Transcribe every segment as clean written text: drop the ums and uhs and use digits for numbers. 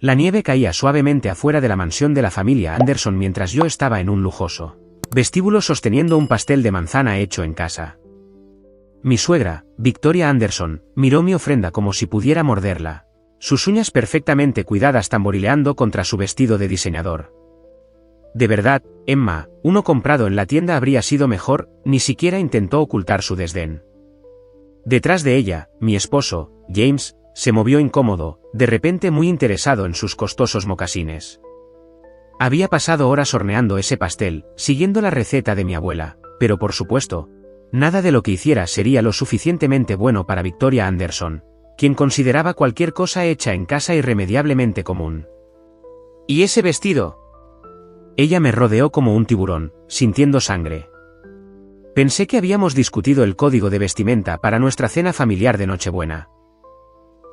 La nieve caía suavemente afuera de la mansión de la familia Anderson mientras yo estaba en un lujoso vestíbulo sosteniendo un pastel de manzana hecho en casa. Mi suegra, Victoria Anderson, miró mi ofrenda como si pudiera morderla, sus uñas perfectamente cuidadas tamborileando contra su vestido de diseñador. De verdad, Emma, uno comprado en la tienda habría sido mejor, ni siquiera intentó ocultar su desdén. Detrás de ella, mi esposo, James, se movió incómodo, de repente muy interesado en sus costosos mocasines. Había pasado horas horneando ese pastel, siguiendo la receta de mi abuela, pero por supuesto, nada de lo que hiciera sería lo suficientemente bueno para Victoria Anderson, quien consideraba cualquier cosa hecha en casa irremediablemente común. ¿Y ese vestido? Ella me rodeó como un tiburón, sintiendo sangre. Pensé que habíamos discutido el código de vestimenta para nuestra cena familiar de Nochebuena.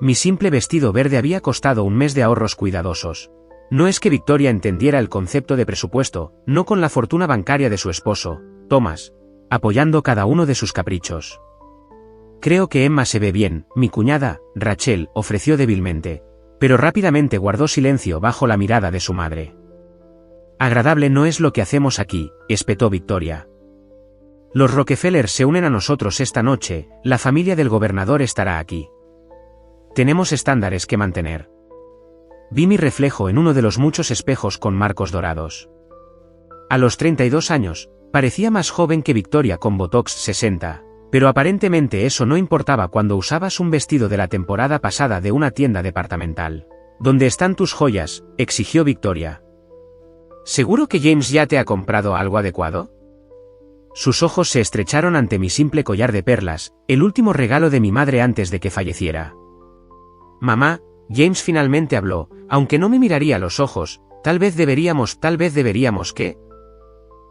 Mi simple vestido verde había costado un mes de ahorros cuidadosos. No es que Victoria entendiera el concepto de presupuesto, no con la fortuna bancaria de su esposo, Thomas, apoyando cada uno de sus caprichos. Creo que Emma se ve bien, mi cuñada, Rachel, ofreció débilmente, pero rápidamente guardó silencio bajo la mirada de su madre. Agradable no es lo que hacemos aquí, espetó Victoria. Los Rockefeller se unen a nosotros esta noche, la familia del gobernador estará aquí. Tenemos estándares que mantener. Vi mi reflejo en uno de los muchos espejos con marcos dorados. A los 32 años, parecía más joven que Victoria con Botox 60, pero aparentemente eso no importaba cuando usabas un vestido de la temporada pasada de una tienda departamental. ¿Dónde están tus joyas?, exigió Victoria. ¿Seguro que James ya te ha comprado algo adecuado? Sus ojos se estrecharon ante mi simple collar de perlas, el último regalo de mi madre antes de que falleciera. Mamá, James finalmente habló, aunque no me miraría a los ojos, tal vez deberíamos, ¿qué?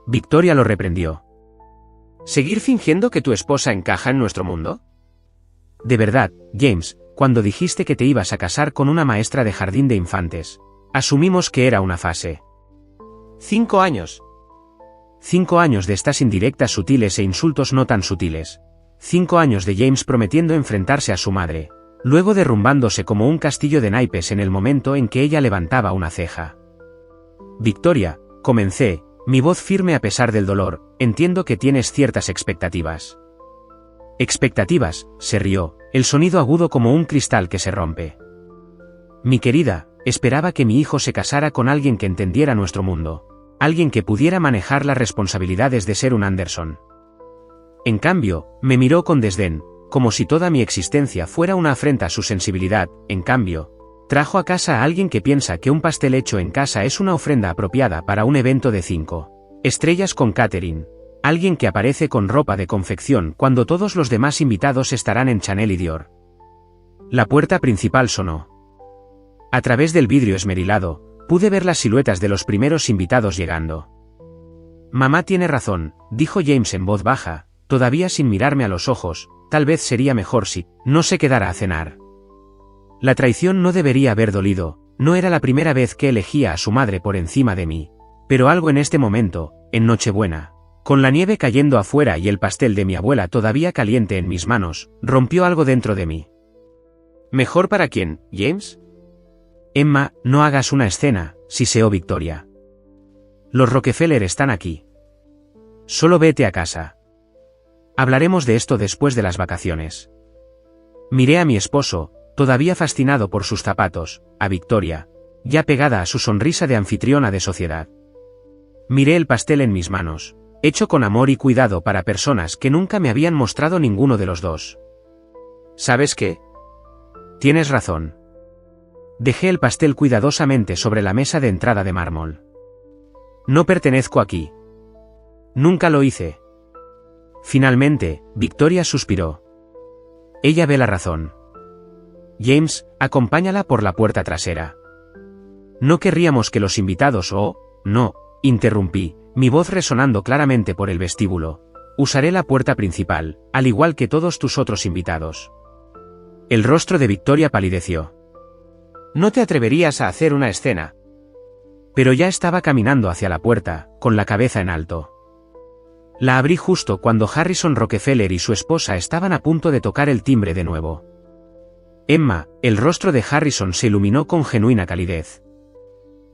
Victoria lo reprendió. ¿Seguir fingiendo que tu esposa encaja en nuestro mundo? De verdad, James, cuando dijiste que te ibas a casar con una maestra de jardín de infantes, asumimos que era una fase. 5 años. 5 años de estas indirectas sutiles e insultos no tan sutiles. 5 años de James prometiendo enfrentarse a su madre, luego derrumbándose como un castillo de naipes en el momento en que ella levantaba una ceja. Victoria, comencé, mi voz firme a pesar del dolor, entiendo que tienes ciertas expectativas. Expectativas, se rió, el sonido agudo como un cristal que se rompe. Mi querida, esperaba que mi hijo se casara con alguien que entendiera nuestro mundo. Alguien que pudiera manejar las responsabilidades de ser un Anderson. En cambio, me miró con desdén, como si toda mi existencia fuera una afrenta a su sensibilidad. En cambio, trajo a casa a alguien que piensa que un pastel hecho en casa es una ofrenda apropiada para un evento de 5 estrellas con catering. Alguien que aparece con ropa de confección cuando todos los demás invitados estarán en Chanel y Dior. La puerta principal sonó. A través del vidrio esmerilado, pude ver las siluetas de los primeros invitados llegando. Mamá tiene razón, dijo James en voz baja, todavía sin mirarme a los ojos, tal vez sería mejor si no se quedara a cenar. La traición no debería haber dolido, no era la primera vez que elegía a su madre por encima de mí. Pero algo en este momento, en Nochebuena, con la nieve cayendo afuera y el pastel de mi abuela todavía caliente en mis manos, rompió algo dentro de mí. ¿Mejor para quién, James? Emma, no hagas una escena, siseó Victoria. Los Rockefeller están aquí. Solo vete a casa. Hablaremos de esto después de las vacaciones. Miré a mi esposo, todavía fascinado por sus zapatos, a Victoria, ya pegada a su sonrisa de anfitriona de sociedad. Miré el pastel en mis manos, hecho con amor y cuidado para personas que nunca me habían mostrado ninguno de los dos. ¿Sabes qué? Tienes razón. Dejé el pastel cuidadosamente sobre la mesa de entrada de mármol. No pertenezco aquí. Nunca lo hice. Finalmente, Victoria suspiró. Ella ve la razón. James, acompáñala por la puerta trasera. No querríamos que los invitados no, interrumpí, mi voz resonando claramente por el vestíbulo. Usaré la puerta principal, al igual que todos tus otros invitados. El rostro de Victoria palideció. No te atreverías a hacer una escena. Pero ya estaba caminando hacia la puerta, con la cabeza en alto. La abrí justo cuando Harrison Rockefeller y su esposa estaban a punto de tocar el timbre de nuevo. Emma, el rostro de Harrison se iluminó con genuina calidez.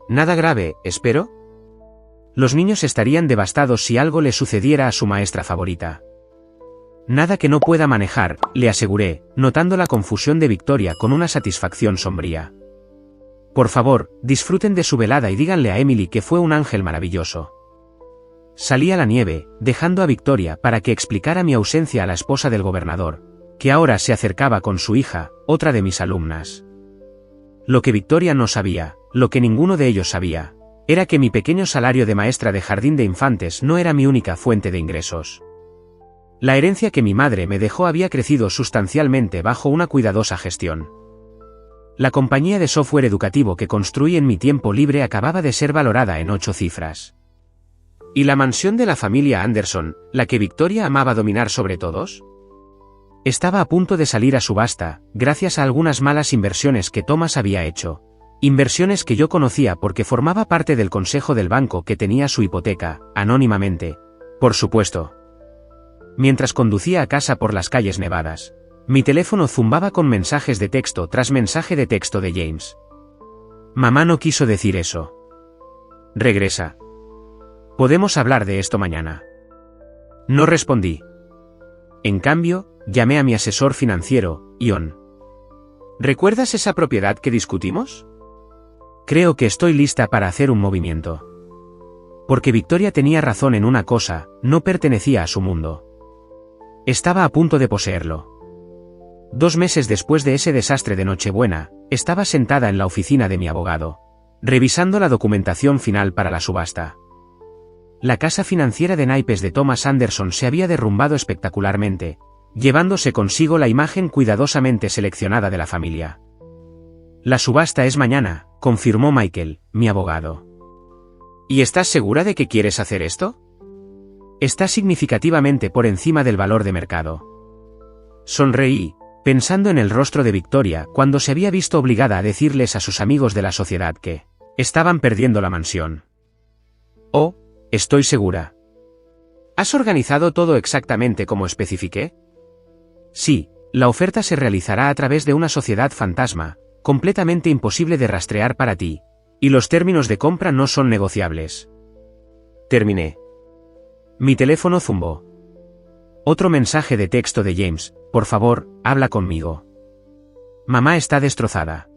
¿Nada grave, espero? Los niños estarían devastados si algo le sucediera a su maestra favorita. Nada que no pueda manejar, le aseguré, notando la confusión de Victoria con una satisfacción sombría. Por favor, disfruten de su velada y díganle a Emily que fue un ángel maravilloso. Salí a la nieve, dejando a Victoria para que explicara mi ausencia a la esposa del gobernador, que ahora se acercaba con su hija, otra de mis alumnas. Lo que Victoria no sabía, lo que ninguno de ellos sabía, era que mi pequeño salario de maestra de jardín de infantes no era mi única fuente de ingresos. La herencia que mi madre me dejó había crecido sustancialmente bajo una cuidadosa gestión. La compañía de software educativo que construí en mi tiempo libre acababa de ser valorada en 8 cifras. ¿Y la mansión de la familia Anderson, la que Victoria amaba dominar sobre todos? Estaba a punto de salir a subasta, gracias a algunas malas inversiones que Thomas había hecho. Inversiones que yo conocía porque formaba parte del consejo del banco que tenía su hipoteca, anónimamente. Por supuesto. Mientras conducía a casa por las calles nevadas, mi teléfono zumbaba con mensajes de texto tras mensaje de texto de James. Mamá no quiso decir eso. Regresa. Podemos hablar de esto mañana. No respondí. En cambio, llamé a mi asesor financiero, Ion. ¿Recuerdas esa propiedad que discutimos? Creo que estoy lista para hacer un movimiento. Porque Victoria tenía razón en una cosa, no pertenecía a su mundo. Estaba a punto de poseerlo. 2 meses después de ese desastre de Nochebuena, estaba sentada en la oficina de mi abogado, revisando la documentación final para la subasta. La casa financiera de naipes de Thomas Anderson se había derrumbado espectacularmente, llevándose consigo la imagen cuidadosamente seleccionada de la familia. La subasta es mañana, confirmó Michael, mi abogado. ¿Y estás segura de que quieres hacer esto? Está significativamente por encima del valor de mercado. Sonreí, pensando en el rostro de Victoria cuando se había visto obligada a decirles a sus amigos de la sociedad que estaban perdiendo la mansión. Oh, estoy segura. ¿Has organizado todo exactamente como especifiqué? Sí, la oferta se realizará a través de una sociedad fantasma, completamente imposible de rastrear para ti, y los términos de compra no son negociables. Terminé. Mi teléfono zumbó. Otro mensaje de texto de James: por favor, habla conmigo. Mamá está destrozada.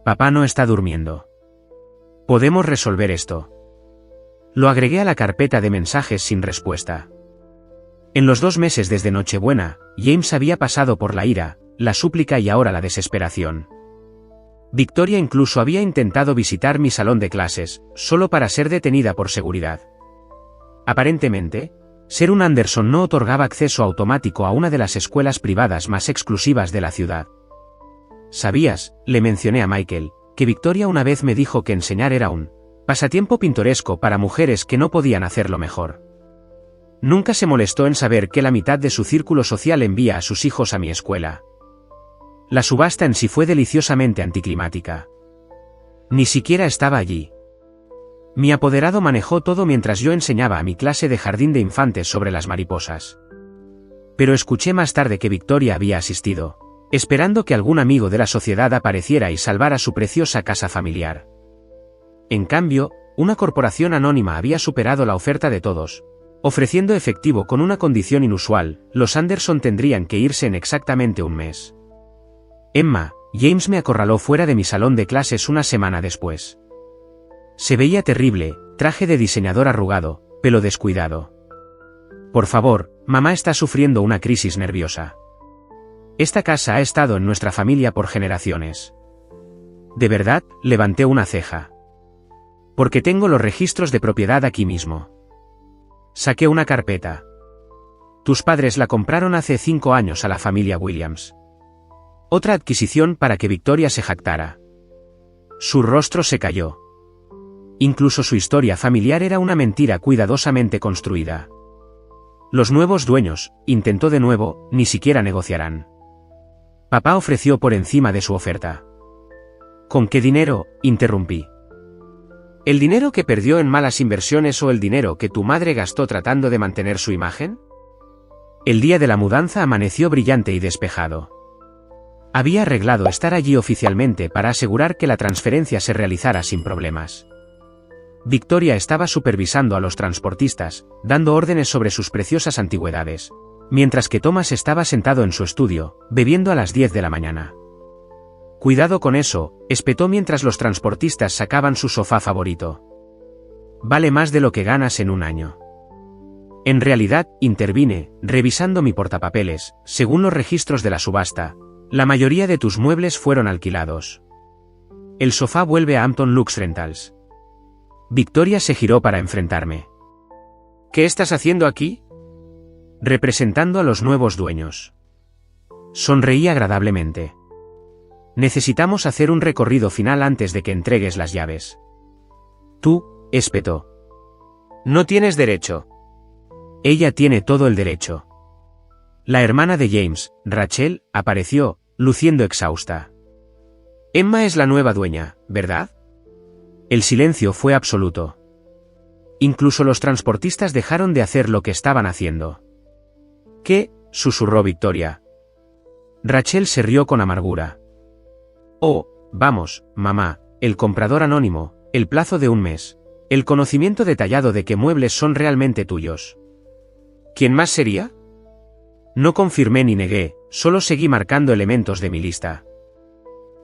Papá no está durmiendo. ¿Podemos resolver esto? Lo agregué a la carpeta de mensajes sin respuesta. En los 2 meses desde Nochebuena, James había pasado por la ira, la súplica y ahora la desesperación. Victoria incluso había intentado visitar mi salón de clases, solo para ser detenida por seguridad. Aparentemente, ser un Anderson no otorgaba acceso automático a una de las escuelas privadas más exclusivas de la ciudad. ¿Sabías?, le mencioné a Michael, que Victoria una vez me dijo que enseñar era un pasatiempo pintoresco para mujeres que no podían hacerlo mejor. Nunca se molestó en saber que la mitad de su círculo social envía a sus hijos a mi escuela. La subasta en sí fue deliciosamente anticlimática. Ni siquiera estaba allí. Mi apoderado manejó todo mientras yo enseñaba a mi clase de jardín de infantes sobre las mariposas. Pero escuché más tarde que Victoria había asistido, esperando que algún amigo de la sociedad apareciera y salvara su preciosa casa familiar. En cambio, una corporación anónima había superado la oferta de todos, ofreciendo efectivo con una condición inusual: los Anderson tendrían que irse en exactamente 1 mes. Emma, James me acorraló fuera de mi salón de clases una semana después. Se veía terrible, traje de diseñador arrugado, pelo descuidado. Por favor, mamá está sufriendo una crisis nerviosa. Esta casa ha estado en nuestra familia por generaciones. ¿De verdad?, levanté una ceja. Porque tengo los registros de propiedad aquí mismo. Saqué una carpeta. Tus padres la compraron hace 5 años a la familia Williams. Otra adquisición para que Victoria se jactara. Su rostro se cayó. Incluso su historia familiar era una mentira cuidadosamente construida. Los nuevos dueños, intentó de nuevo, ni siquiera negociarán. Papá ofreció por encima de su oferta. ¿Con qué dinero?, interrumpí. ¿El dinero que perdió en malas inversiones o el dinero que tu madre gastó tratando de mantener su imagen? El día de la mudanza amaneció brillante y despejado. Había arreglado estar allí oficialmente para asegurar que la transferencia se realizara sin problemas. Victoria estaba supervisando a los transportistas, dando órdenes sobre sus preciosas antigüedades, mientras que Thomas estaba sentado en su estudio, bebiendo a las 10 de la mañana. «Cuidado con eso», espetó mientras los transportistas sacaban su sofá favorito. «Vale más de lo que ganas en un año». En realidad, intervine, revisando mi portapapeles, según los registros de la subasta, la mayoría de tus muebles fueron alquilados. El sofá vuelve a Hampton Lux Rentals. Victoria se giró para enfrentarme. «¿Qué estás haciendo aquí?» «Representando a los nuevos dueños». Sonreí agradablemente. «Necesitamos hacer un recorrido final antes de que entregues las llaves». «Tú», espetó. «No tienes derecho». «Ella tiene todo el derecho». La hermana de James, Rachel, apareció, luciendo exhausta. «Emma es la nueva dueña, ¿verdad?» El silencio fue absoluto. Incluso los transportistas dejaron de hacer lo que estaban haciendo. «¿Qué?», susurró Victoria. Rachel se rió con amargura. «Oh, vamos, mamá, el comprador anónimo, el plazo de un mes, el conocimiento detallado de qué muebles son realmente tuyos». «¿Quién más sería?» No confirmé ni negué, solo seguí marcando elementos de mi lista.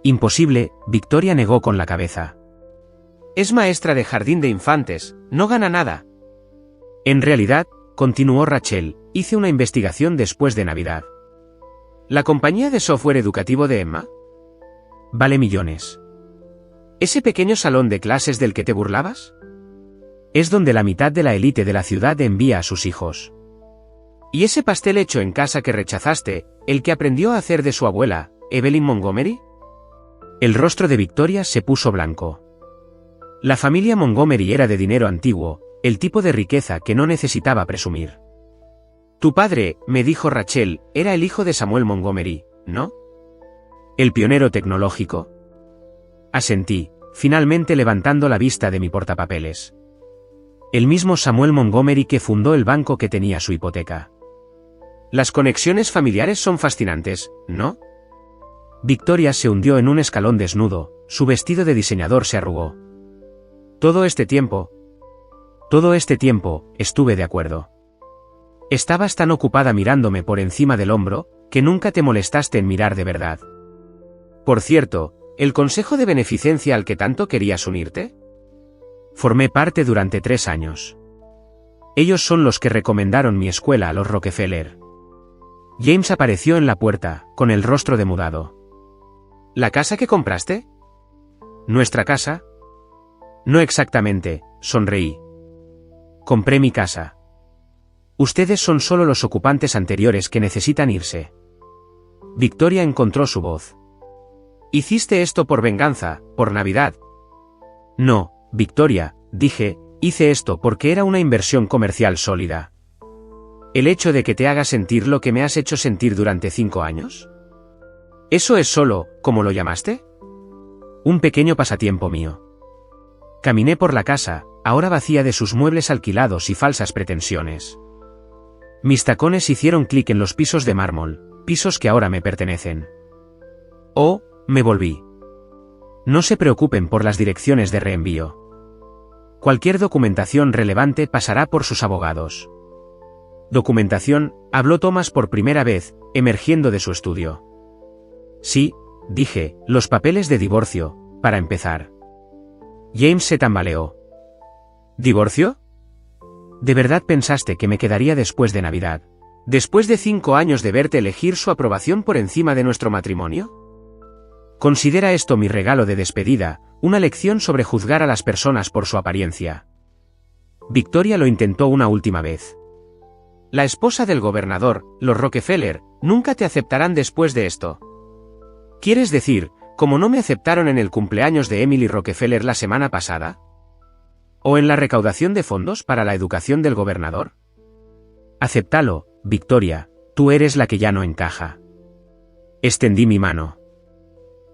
«Imposible», Victoria negó con la cabeza. «Es maestra de jardín de infantes, no gana nada». «En realidad», continuó Rachel, «hice una investigación después de Navidad». «¿La compañía de software educativo de Emma?» «Vale millones». «¿Ese pequeño salón de clases del que te burlabas?» «Es donde la mitad de la élite de la ciudad envía a sus hijos». «¿Y ese pastel hecho en casa que rechazaste, el que aprendió a hacer de su abuela, Evelyn Montgomery?» El rostro de Victoria se puso blanco. La familia Montgomery era de dinero antiguo, el tipo de riqueza que no necesitaba presumir. «Tu padre», me dijo Rachel, «era el hijo de Samuel Montgomery, ¿no?» «¿El pionero tecnológico?» Asentí, finalmente levantando la vista de mi portapapeles. «El mismo Samuel Montgomery que fundó el banco que tenía su hipoteca». «Las conexiones familiares son fascinantes, ¿no?» Victoria se hundió en un escalón desnudo, su vestido de diseñador se arrugó. Todo este tiempo, estuve de acuerdo. Estabas tan ocupada mirándome por encima del hombro, que nunca te molestaste en mirar de verdad. Por cierto, ¿el consejo de beneficencia al que tanto querías unirte? Formé parte durante 3 años. Ellos son los que recomendaron mi escuela a los Rockefeller. James apareció en la puerta, con el rostro demudado. ¿La casa que compraste? ¿Nuestra casa? No exactamente, sonreí. Compré mi casa. Ustedes son solo los ocupantes anteriores que necesitan irse. Victoria encontró su voz. ¿Hiciste esto por venganza, por Navidad? No, Victoria, dije, hice esto porque era una inversión comercial sólida. ¿El hecho de que te haga sentir lo que me has hecho sentir durante 5 años? ¿Eso es solo, como lo llamaste? Un pequeño pasatiempo mío. Caminé por la casa, ahora vacía de sus muebles alquilados y falsas pretensiones. Mis tacones hicieron clic en los pisos de mármol, pisos que ahora me pertenecen. Oh, me volví. No se preocupen por las direcciones de reenvío. Cualquier documentación relevante pasará por sus abogados. «Documentación», habló Thomas por primera vez, emergiendo de su estudio. «Sí», dije, «los papeles de divorcio, para empezar». James se tambaleó. ¿Divorcio? ¿De verdad pensaste que me quedaría después de Navidad? ¿Después de 5 años de verte elegir su aprobación por encima de nuestro matrimonio? Considera esto mi regalo de despedida, una lección sobre juzgar a las personas por su apariencia. Victoria lo intentó una última vez. La esposa del gobernador, los Rockefeller, nunca te aceptarán después de esto. ¿Quieres decir, como no me aceptaron en el cumpleaños de Emily Rockefeller la semana pasada? ¿O en la recaudación de fondos para la educación del gobernador? Acéptalo, Victoria, tú eres la que ya no encaja. Extendí mi mano.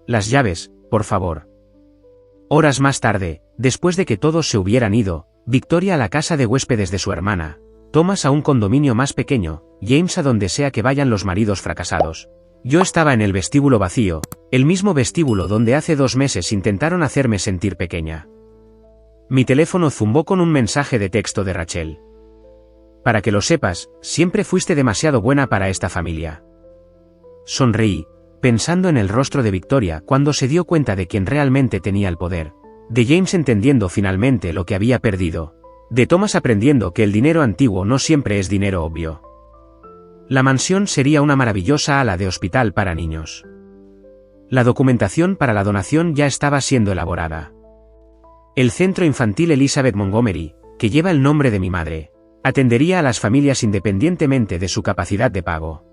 Las llaves, por favor. Horas más tarde, después de que todos se hubieran ido, Victoria a la casa de huéspedes de su hermana, Thomas a un condominio más pequeño, James a donde sea que vayan los maridos fracasados, Yo estaba en el vestíbulo vacío, el mismo vestíbulo donde hace 2 meses intentaron hacerme sentir pequeña. Mi teléfono zumbó con un mensaje de texto de Rachel. Para que lo sepas, siempre fuiste demasiado buena para esta familia. Sonreí, pensando en el rostro de Victoria cuando se dio cuenta de quién realmente tenía el poder, de James entendiendo finalmente lo que había perdido, de Thomas aprendiendo que el dinero antiguo no siempre es dinero obvio. La mansión sería una maravillosa ala de hospital para niños. La documentación para la donación ya estaba siendo elaborada. El centro infantil Elizabeth Montgomery, que lleva el nombre de mi madre, atendería a las familias independientemente de su capacidad de pago.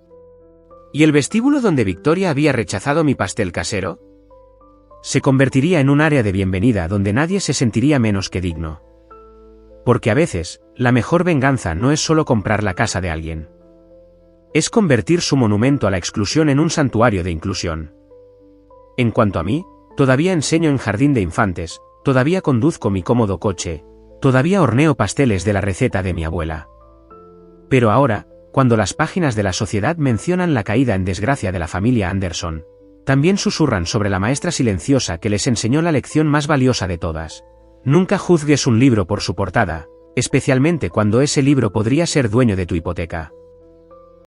¿Y el vestíbulo donde Victoria había rechazado mi pastel casero? Se convertiría en un área de bienvenida donde nadie se sentiría menos que digno. Porque a veces, la mejor venganza no es solo comprar la casa de alguien. Es convertir su monumento a la exclusión en un santuario de inclusión. En cuanto a mí, todavía enseño en jardín de infantes, todavía conduzco mi cómodo coche, todavía horneo pasteles de la receta de mi abuela. Pero ahora, cuando las páginas de la sociedad mencionan la caída en desgracia de la familia Anderson, también susurran sobre la maestra silenciosa que les enseñó la lección más valiosa de todas. Nunca juzgues un libro por su portada, especialmente cuando ese libro podría ser dueño de tu hipoteca.